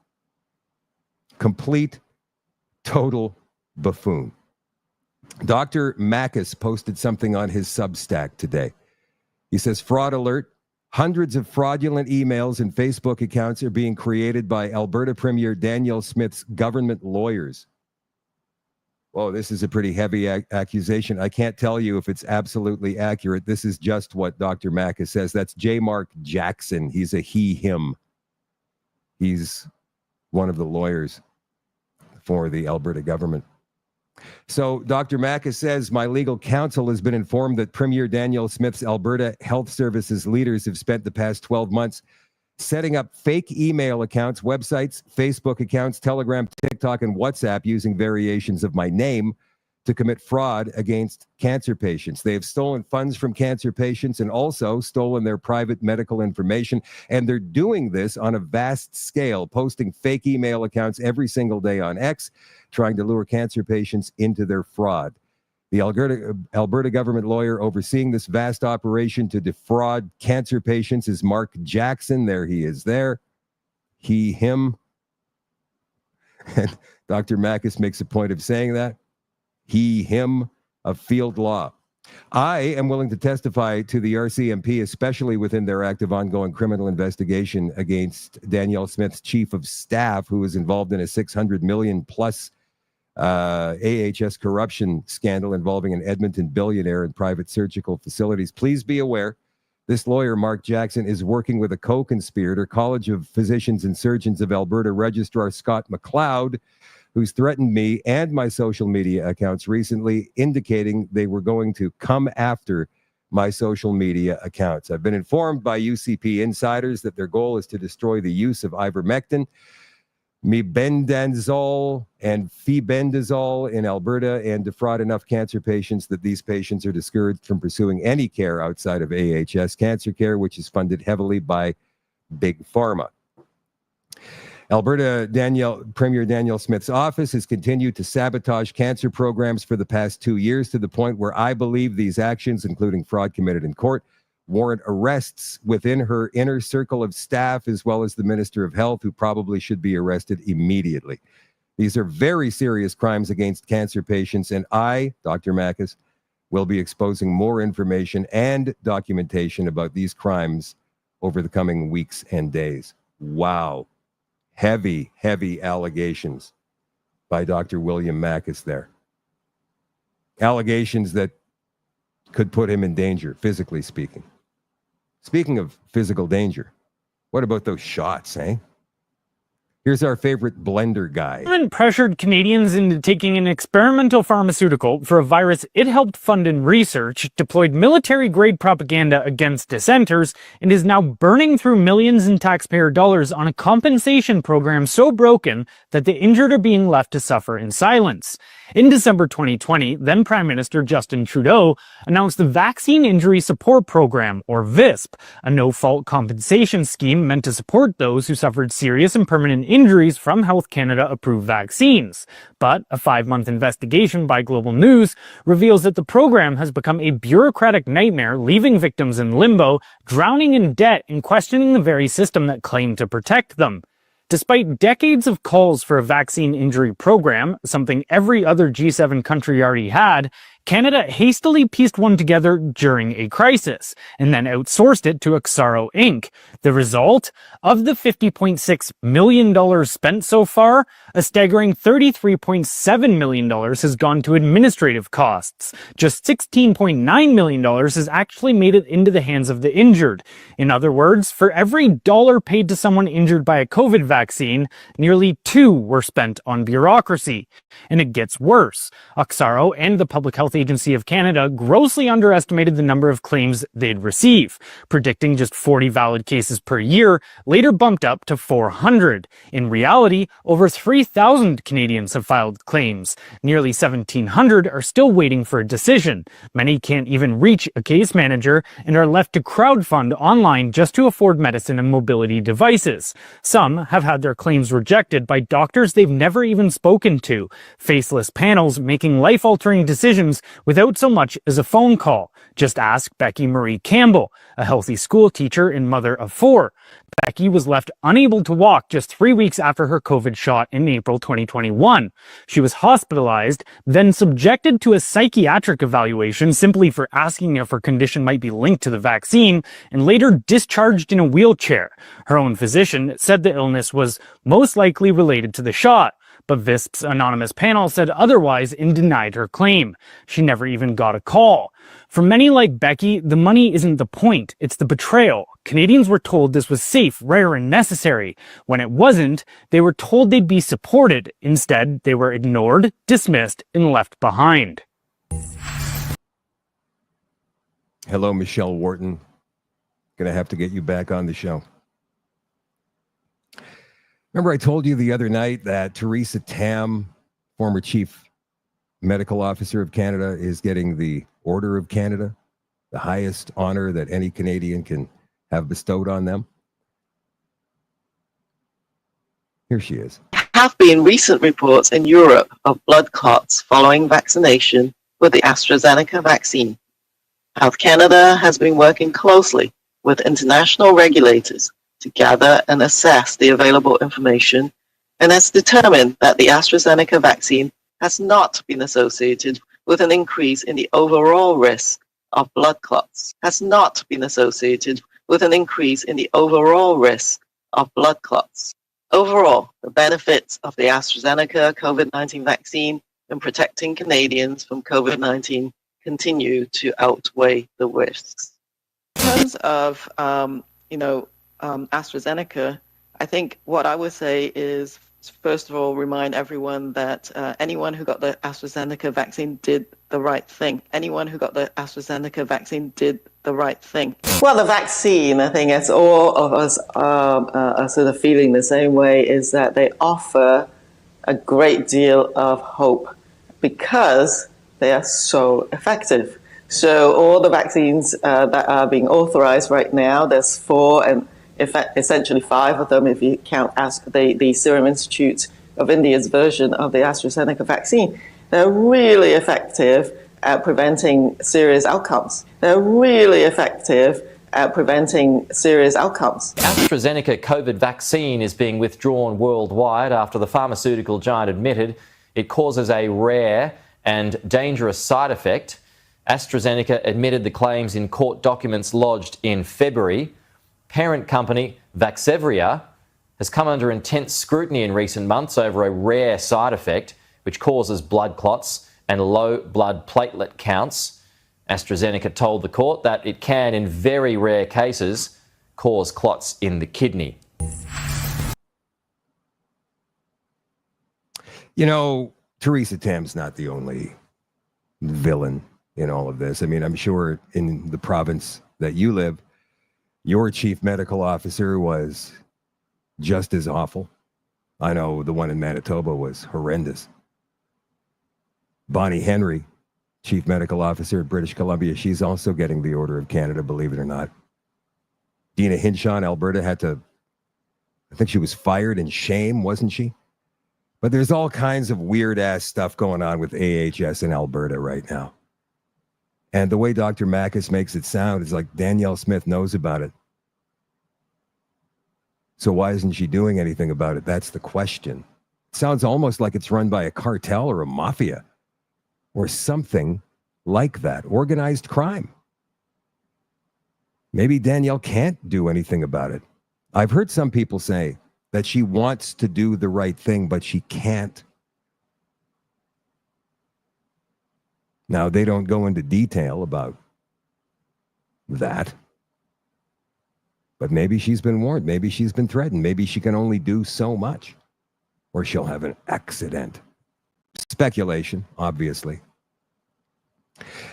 Complete, total buffoon. Dr. Makis posted something on his Substack today. He says, fraud alert. Hundreds of fraudulent emails and Facebook accounts are being created by Alberta Premier Danielle Smith's government lawyers. Whoa, this is a pretty heavy accusation. I can't tell you if it's absolutely accurate. This is just what Dr. Makis says. That's J. Mark Jackson. He's a him. He's one of the lawyers for the Alberta government. So Dr. Makis says, my legal counsel has been informed that Premier Danielle Smith's Alberta Health Services leaders have spent the past 12 months setting up fake email accounts, websites, Facebook accounts, Telegram, TikTok, and WhatsApp using variations of my name to commit fraud against cancer patients. They have stolen funds from cancer patients and also stolen their private medical information. And they're doing this on a vast scale, posting fake email accounts every single day on X, trying to lure cancer patients into their fraud. The Alberta government lawyer overseeing this vast operation to defraud cancer patients is Mark Jackson. There he is there. Him. And Dr. Makis makes a point of saying that. Him of field law. I am willing to testify to the RCMP, especially within their active ongoing criminal investigation against Danielle Smith's chief of staff, who was involved in a $600 million plus AHS corruption scandal involving an Edmonton billionaire and private surgical facilities. Please be aware, this lawyer, Mark Jackson, is working with a co-conspirator, College of Physicians and Surgeons of Alberta Registrar Scott McLeod, who's threatened me and my social media accounts recently, indicating they were going to come after my social media accounts. I've been informed by UCP insiders that their goal is to destroy the use of ivermectin, mebendazole, and febendazole in Alberta and defraud enough cancer patients that these patients are discouraged from pursuing any care outside of AHS cancer care, which is funded heavily by Big Pharma. Alberta Premier Danielle Smith's office has continued to sabotage cancer programs for the past 2 years to the point where I believe these actions, including fraud committed in court, warrant arrests within her inner circle of staff, as well as the Minister of Health, who probably should be arrested immediately. These are very serious crimes against cancer patients, and I, Dr. Makis, will be exposing more information and documentation about these crimes over the coming weeks and days. Wow. Heavy, heavy allegations by Dr. William Makis there. Allegations that could put him in danger, physically speaking. Speaking of physical danger, what about those shots, eh? Here's our favorite blender guy. Government pressured Canadians into taking an experimental pharmaceutical for a virus it helped fund in research, deployed military-grade propaganda against dissenters, and is now burning through millions in taxpayer dollars on a compensation program so broken that the injured are being left to suffer in silence. In December 2020, then Prime Minister Justin Trudeau announced the Vaccine Injury Support Program, or VISP, a no-fault compensation scheme meant to support those who suffered serious and permanent injuries from Health Canada-approved vaccines. But a 5-month investigation by Global News reveals that the program has become a bureaucratic nightmare, leaving victims in limbo, drowning in debt, and questioning the very system that claimed to protect them. Despite decades of calls for a vaccine injury program, something every other G7 country already had, Canada hastily pieced one together during a crisis, and then outsourced it to Exaro Inc. The result? Of the $50.6 million spent so far, a staggering $33.7 million has gone to administrative costs. Just $16.9 million has actually made it into the hands of the injured. In other words, for every dollar paid to someone injured by a COVID vaccine, nearly 2 were spent on bureaucracy. And it gets worse. Exaro and the Public Health Agency of Canada grossly underestimated the number of claims they'd receive, predicting just 40 valid cases per year, later bumped up to 400. In reality, over 3,000 Canadians have filed claims. Nearly 1,700 are still waiting for a decision. Many can't even reach a case manager and are left to crowdfund online just to afford medicine and mobility devices. Some have had their claims rejected by doctors they've never even spoken to, faceless panels making life-altering decisions without so much as a phone call. Just ask Becky Marie Campbell, a healthy school teacher and mother of 4. Becky was left unable to walk just 3 weeks after her COVID shot in April 2021. She was hospitalized, then subjected to a psychiatric evaluation simply for asking if her condition might be linked to the vaccine, and later discharged in a wheelchair. Her own physician said the illness was most likely related to the shot, but VISP's anonymous panel said otherwise and denied her claim. She never even got a call. For many like Becky, the money isn't the point, it's the betrayal. Canadians were told this was safe, rare, and necessary. When it wasn't, they were told they'd be supported. Instead, they were ignored, dismissed, and left behind. Hello, Michelle Wharton. Gonna have to get you back on the show. Remember I told you the other night that Theresa Tam, former Chief Medical Officer of Canada, is getting the Order of Canada, the highest honor that any Canadian can have bestowed on them? Here she is. There have been recent reports in Europe of blood clots following vaccination with the AstraZeneca vaccine. Health Canada has been working closely with international regulators to gather and assess the available information, and has determined that the AstraZeneca vaccine has not been associated with an increase in the overall risk of blood clots. Has not been associated with an increase in the overall risk of blood clots. Overall, the benefits of the AstraZeneca COVID-19 vaccine in protecting Canadians from COVID-19 continue to outweigh the risks. In terms of, AstraZeneca, I think what I would say is, first of all, remind everyone that anyone who got the AstraZeneca vaccine did the right thing. Anyone who got the AstraZeneca vaccine did the right thing. Well, the vaccine, I think as all of us are sort of feeling the same way, is that they offer a great deal of hope because they are so effective. So all the vaccines that are being authorized right now, there's 4 and essentially 5 of them if you count as the Serum Institute of India's version of the AstraZeneca vaccine. They're really effective at preventing serious outcomes. They're really effective at preventing serious outcomes. The AstraZeneca COVID vaccine is being withdrawn worldwide after the pharmaceutical giant admitted it causes a rare and dangerous side effect. AstraZeneca admitted the claims in court documents lodged in February. Parent company Vaxzevria has come under intense scrutiny in recent months over a rare side effect which causes blood clots and low blood platelet counts. AstraZeneca told the court that it can, in very rare cases, cause clots in the kidney. You know, Theresa Tam's not the only villain in all of this. I mean, I'm sure in the province that you live, your chief medical officer was just as awful. I know the one in Manitoba was horrendous. Bonnie Henry, chief medical officer at British Columbia, she's also getting the Order of Canada, believe it or not. Dina Hinshaw, Alberta, I think she was fired in shame, wasn't she? But there's all kinds of weird-ass stuff going on with AHS in Alberta right now. And the way Dr. Makis makes it sound is like Danielle Smith knows about it. So why isn't she doing anything about it? That's the question. It sounds almost like it's run by a cartel or a mafia or something like that, organized crime. Maybe Danielle can't do anything about it. I've heard some people say that she wants to do the right thing, but she can't. Now, they don't go into detail about that. But maybe she's been warned. Maybe she's been threatened. Maybe she can only do so much. Or she'll have an accident. Speculation, obviously.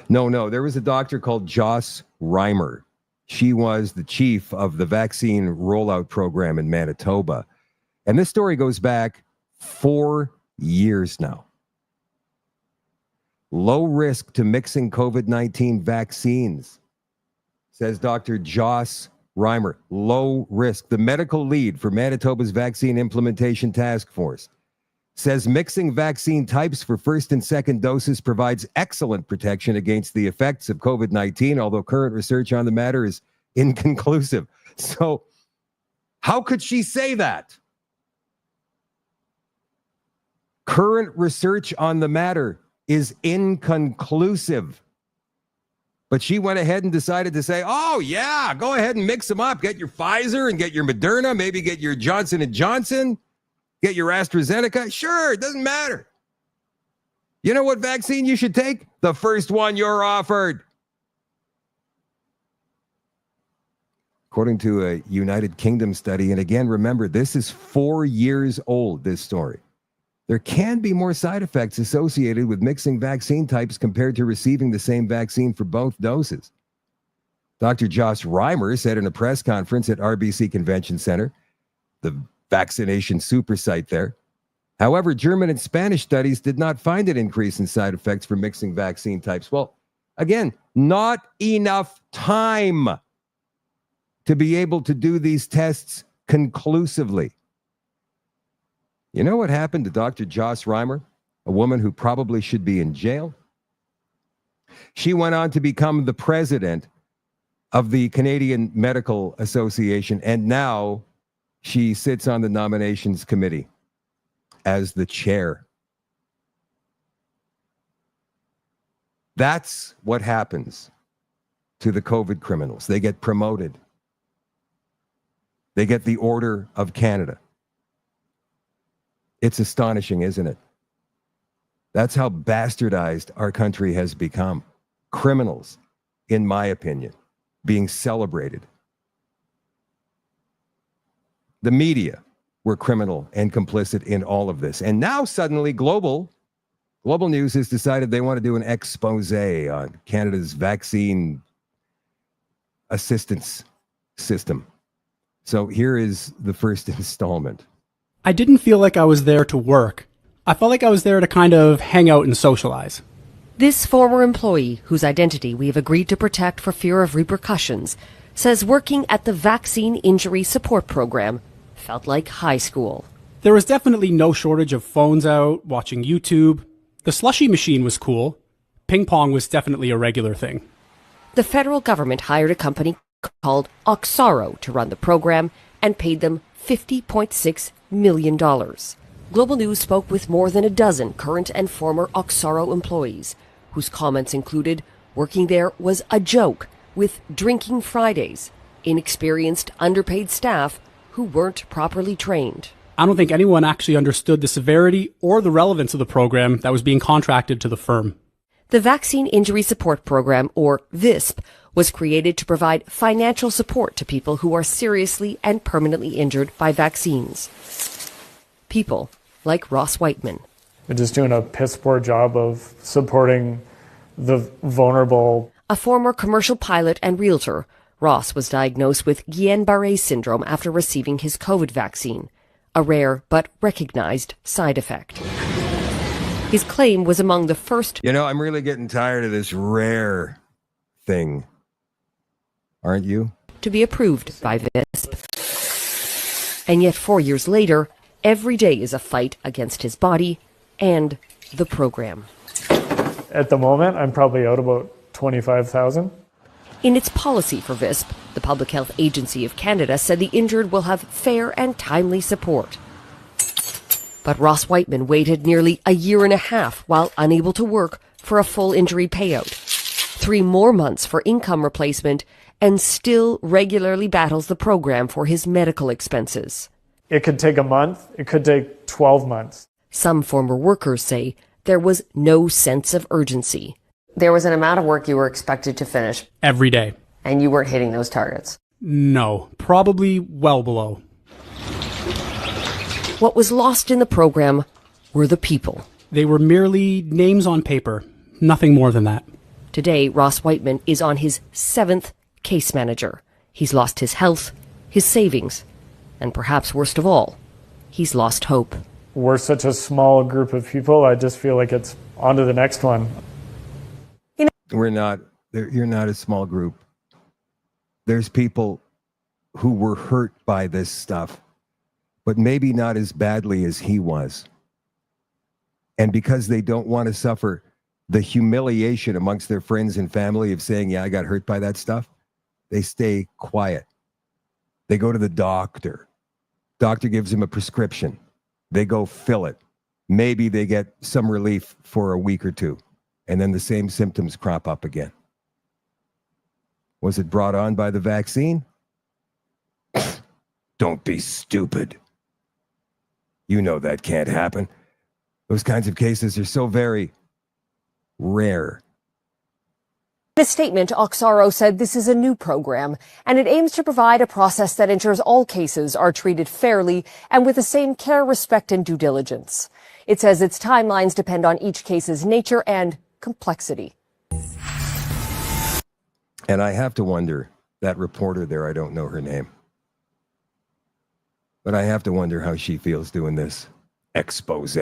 No. There was a doctor called Joss Reimer. She was the chief of the vaccine rollout program in Manitoba. And this story goes back 4 years now. Low risk to mixing COVID-19 vaccines, says Dr. Joss Reimer. Low risk. The medical lead for Manitoba's Vaccine Implementation Task Force says mixing vaccine types for first and second doses provides excellent protection against the effects of COVID-19, although current research on the matter is inconclusive. So how could she say that? Current research on the matter is inconclusive. But she went ahead and decided to say, oh, yeah, go ahead and mix them up. Get your Pfizer and get your Moderna, maybe get your Johnson & Johnson, get your AstraZeneca. Sure, it doesn't matter. You know what vaccine you should take? The first one you're offered. According to a United Kingdom study, and again, remember, this is 4 years old, this story. There can be more side effects associated with mixing vaccine types compared to receiving the same vaccine for both doses. Dr. Joss Reimer said in a press conference at RBC Convention Center, the vaccination super site there. However, German and Spanish studies did not find an increase in side effects for mixing vaccine types. Well, again, not enough time to be able to do these tests conclusively. You know what happened to Dr. Joss Reimer, a woman who probably should be in jail? She went on to become the president of the Canadian Medical Association, and now she sits on the nominations committee as the chair. That's what happens to the COVID criminals. They get promoted. They get the Order of Canada. It's astonishing, isn't it? That's how bastardized our country has become. Criminals, in my opinion, being celebrated. The media were criminal and complicit in all of this. And now suddenly Global News has decided they want to do an expose on Canada's vaccine assistance system. So here is the first installment. I didn't feel like I was there to work. I felt like I was there to kind of hang out and socialize. This former employee, whose identity we have agreed to protect for fear of repercussions, says working at the Vaccine Injury Support Program felt like high school. There was definitely no shortage of phones out, watching YouTube. The slushy machine was cool. Ping pong was definitely a regular thing. The federal government hired a company called Oxaro to run the program and paid them $50.6 million. Global News spoke with more than a dozen current and former Oxaro employees, whose comments included working there was a joke, with drinking Fridays, inexperienced underpaid staff who weren't properly trained. I don't think anyone actually understood the severity or the relevance of the program that was being contracted to the firm. The Vaccine Injury Support Program, or VISP, was created to provide financial support to people who are seriously and permanently injured by vaccines. People like Ross Whiteman. They're just doing a piss poor job of supporting the vulnerable. A former commercial pilot and realtor, Ross was diagnosed with Guillain-Barré syndrome after receiving his COVID vaccine, a rare but recognized side effect. His claim was among the first. You know, I'm really getting tired of this rare thing. Aren't you? To be approved by VISP. And yet 4 years later, every day is a fight against his body and the program. At the moment, I'm probably out about $25,000. In its policy for VISP, the Public Health Agency of Canada said the injured will have fair and timely support. But Ross Whiteman waited nearly a year and a half while unable to work for a full injury payout. 3 more months for income replacement, and still regularly battles the program for his medical expenses. It could take a month. It could take 12 months. Some former workers say there was no sense of urgency. There was an amount of work you were expected to finish. Every day. And you weren't hitting those targets. No, probably well below. What was lost in the program were the people. They were merely names on paper, nothing more than that. Today, Ross Whiteman is on his 7th case manager. He's lost his health, his savings, and perhaps worst of all, he's lost hope. We're such a small group of people, I just feel like it's on to the next one. You're not a small group. There's people who were hurt by this stuff, but maybe not as badly as he was. And because they don't want to suffer the humiliation amongst their friends and family of saying, yeah, I got hurt by that stuff, they stay quiet. They go to the doctor. Doctor gives them a prescription. They go fill it. Maybe they get some relief for a week or two, and then the same symptoms crop up again. Was it brought on by the vaccine? Don't be stupid. You know that can't happen. Those kinds of cases are so very rare. In a statement, Oxaro said this is a new program, and it aims to provide a process that ensures all cases are treated fairly and with the same care, respect, and due diligence. It says its timelines depend on each case's nature and complexity. And I have to wonder, that reporter there, I don't know her name, but I have to wonder how she feels doing this expose.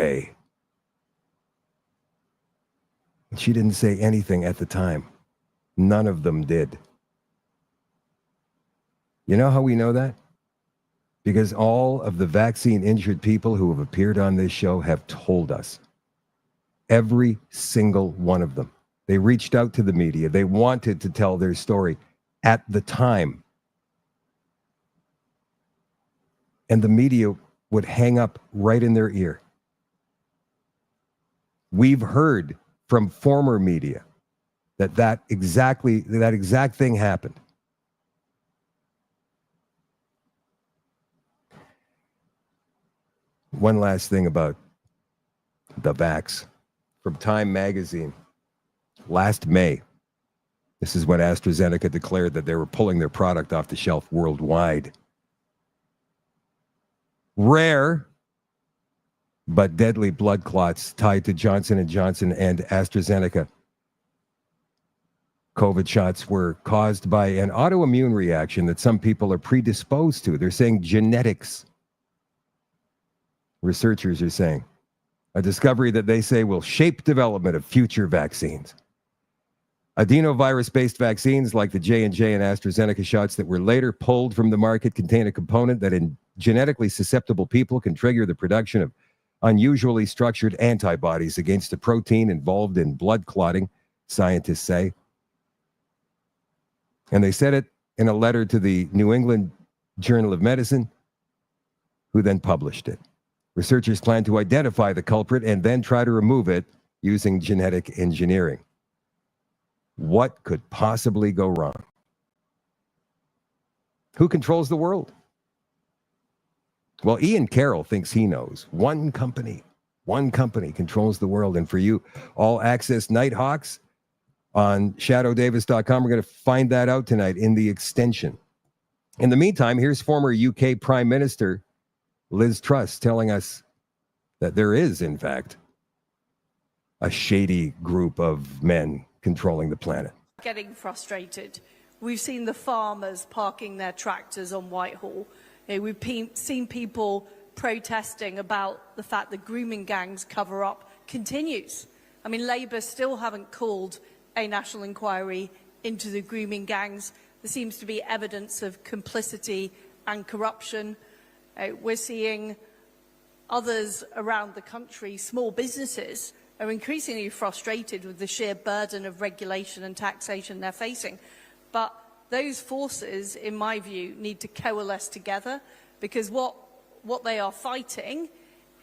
She didn't say anything at the time. None of them did. You know how we know that? Because all of the vaccine-injured people who have appeared on this show have told us. Every single one of them. They reached out to the media. They wanted to tell their story at the time. And the media would hang up right in their ear. We've heard from former media that exact thing happened. One last thing about the vax. From Time magazine, last May, this is when AstraZeneca declared that they were pulling their product off the shelf worldwide. Rare but deadly blood clots tied to Johnson & Johnson and AstraZeneca COVID shots were caused by an autoimmune reaction that some people are predisposed to. They're saying genetics. Researchers are saying a discovery that they say will shape development of future vaccines. Adenovirus-based vaccines like the J&J and AstraZeneca shots that were later pulled from the market contain a component that in genetically susceptible people can trigger the production of unusually structured antibodies against a protein involved in blood clotting, scientists say. And they said it in a letter to the New England Journal of Medicine, who then published it. Researchers plan to identify the culprit and then try to remove it using genetic engineering. What could possibly go wrong? Who controls the world? Well, Ian Carroll thinks he knows. One company controls the world. And for you all access Nighthawks on shadowdavis.com, we're going to find that out tonight in the extension. In the meantime, here's former UK Prime Minister Liz Truss telling us that there is, in fact, a shady group of men controlling the planet. Getting frustrated. We've seen the farmers parking their tractors on Whitehall. We've seen people protesting about the fact that grooming gangs cover-up continues. I mean, Labour still haven't called a national inquiry into the grooming gangs. There seems to be evidence of complicity and corruption. We're seeing others around the country, small businesses, are increasingly frustrated with the sheer burden of regulation and taxation they're facing. But those forces, in my view, need to coalesce together, because what they are fighting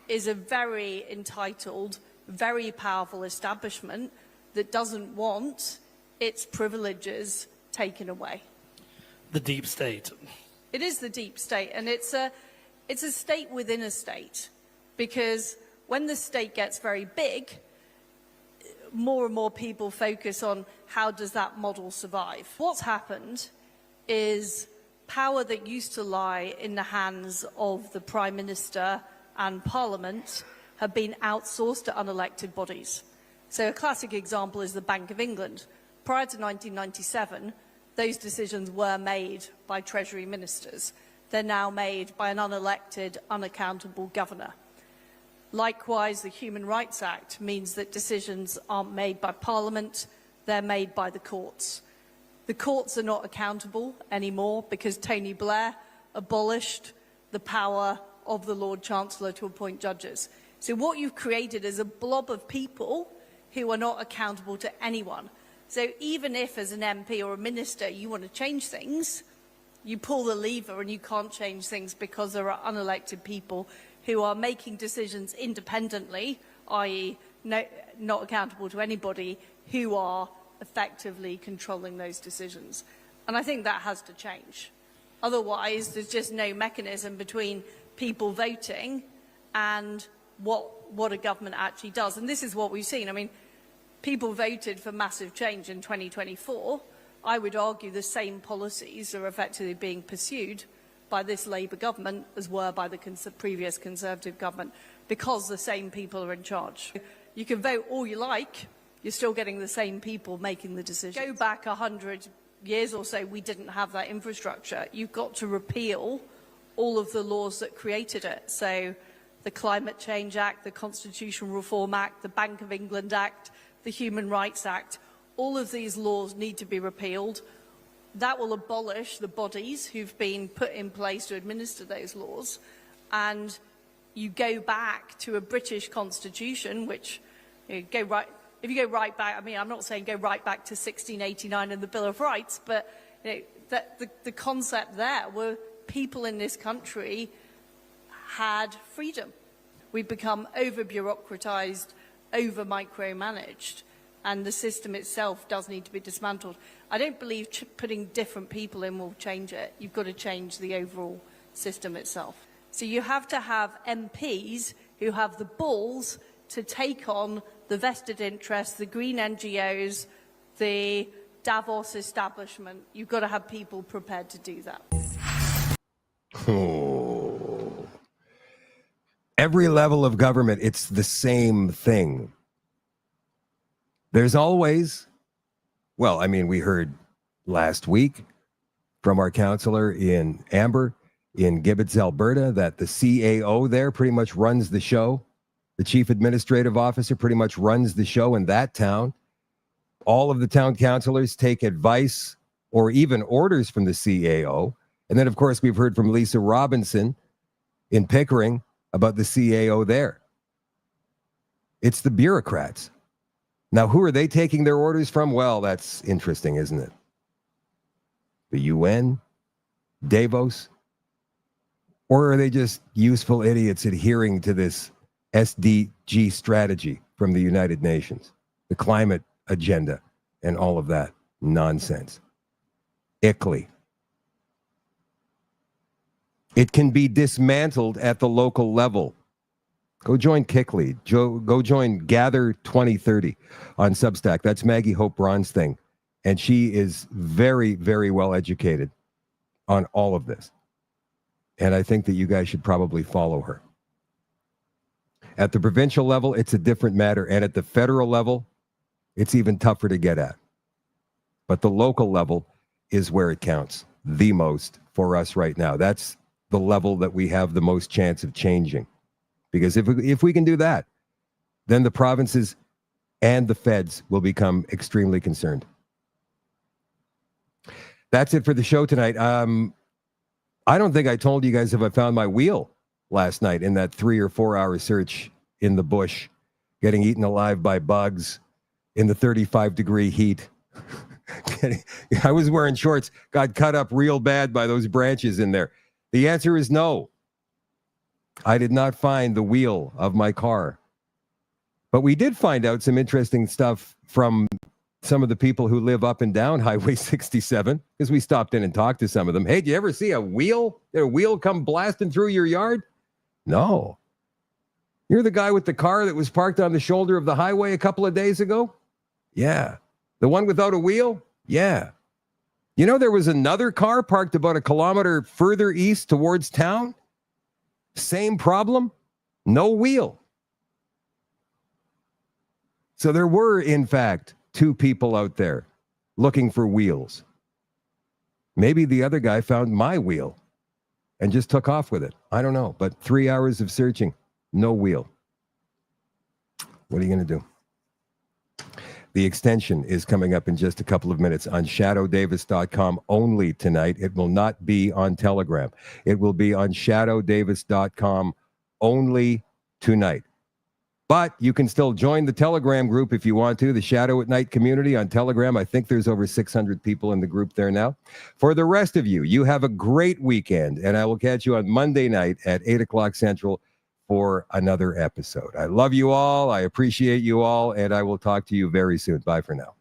is a very entitled, very powerful establishment that doesn't want its privileges taken away. The deep state. It is the deep state, and it's a state within a state, because when the state gets very big, more and more people focus on how does that model survive. What's happened is power that used to lie in the hands of the Prime Minister and Parliament have been outsourced to unelected bodies. So a classic example is the Bank of England. Prior to 1997, those decisions were made by Treasury ministers. They're now made by an unelected, unaccountable governor. Likewise, the Human Rights Act means that decisions aren't made by Parliament, they're made by the courts. The courts are not accountable anymore because Tony Blair abolished the power of the Lord Chancellor to appoint judges. So what you've created is a blob of people who are not accountable to anyone. So even if as an MP or a minister you want to change things, you pull the lever and you can't change things because there are unelected people who are making decisions independently, i.e. not accountable to anybody, who are effectively controlling those decisions. And I think that has to change. Otherwise, there's just no mechanism between people voting and what a government actually does. And this is what we've seen. I mean, people voted for massive change in 2024. I would argue the same policies are effectively being pursued by this Labour government as were by the previous Conservative government, because the same people are in charge. You can vote all you like, you're still getting the same people making the decisions. Go back 100 years or so, we didn't have that infrastructure. You've got to repeal all of the laws that created it. So the Climate Change Act, the Constitutional Reform Act, the Bank of England Act, the Human Rights Act, all of these laws need to be repealed. That will abolish the bodies who've been put in place to administer those laws. And you go back to a British constitution, which if you go right back, I mean, I'm not saying go right back to 1689 and the Bill of Rights, but the concept there were people in this country had freedom. We've become over-bureaucratized, over-micromanaged, and the system itself does need to be dismantled. I don't believe putting different people in will change it. You've got to change the overall system itself. So you have to have MPs who have the balls to take on the vested interests, the green NGOs, the Davos establishment. You've got to have people prepared to do that. Oh. Every level of government, it's the same thing. There's always, well, I mean, we heard last week from our counselor in Amber in Gibbets, Alberta, that the CAO there pretty much runs the show. The chief administrative officer pretty much runs the show in that town. All of the town councilors take advice or even orders from the CAO. And then, of course, we've heard from Lisa Robinson in Pickering about the CAO there. It's the bureaucrats. Now, who are they taking their orders from? Well, that's interesting, isn't it? The UN? Davos? Or are they just useful idiots adhering to this SDG strategy from the United Nations, the climate agenda, and all of that nonsense? ICLEI. It can be dismantled at the local level. Go join Kickley. Go join Gather 2030 on Substack. That's Maggie Hope Braun's thing. And she is very, very well educated on all of this. And I think that you guys should probably follow her. At the provincial level, it's a different matter. And at the federal level, it's even tougher to get at. But the local level is where it counts the most for us right now. That's the level that we have the most chance of changing. Because if we can do that, then the provinces and the feds will become extremely concerned. That's it for the show tonight. I don't think I told you guys if I found my wheel last night in that 3 or 4 hour search in the bush, getting eaten alive by bugs in the 35-degree heat. I was wearing shorts, got cut up real bad by those branches in there. The answer is no. I did not find the wheel of my car. But we did find out some interesting stuff from some of the people who live up and down Highway 67, because we stopped in and talked to some of them. Hey, did you ever see a wheel? Did a wheel come blasting through your yard? No. You're the guy with the car that was parked on the shoulder of the highway a couple of days ago? Yeah. The one without a wheel? Yeah. You know, there was another car parked about a kilometer further east towards town. Same problem. No wheel. So there were, in fact, 2 people out there looking for wheels. Maybe the other guy found my wheel and just took off with it. I don't know. But 3 hours of searching, no wheel. What are you going to do? The extension is coming up in just a couple of minutes on shadowdavis.com only tonight. It will not be on Telegram. It will be on shadowdavis.com only tonight. But you can still join the Telegram group if you want to, the Shadow at Night community on Telegram. I think there's over 600 people in the group there now. For the rest of you, you have a great weekend, and I will catch you on Monday night at 8 o'clock Central for another episode. I love you all. I appreciate you all, and I will talk to you very soon. Bye for now.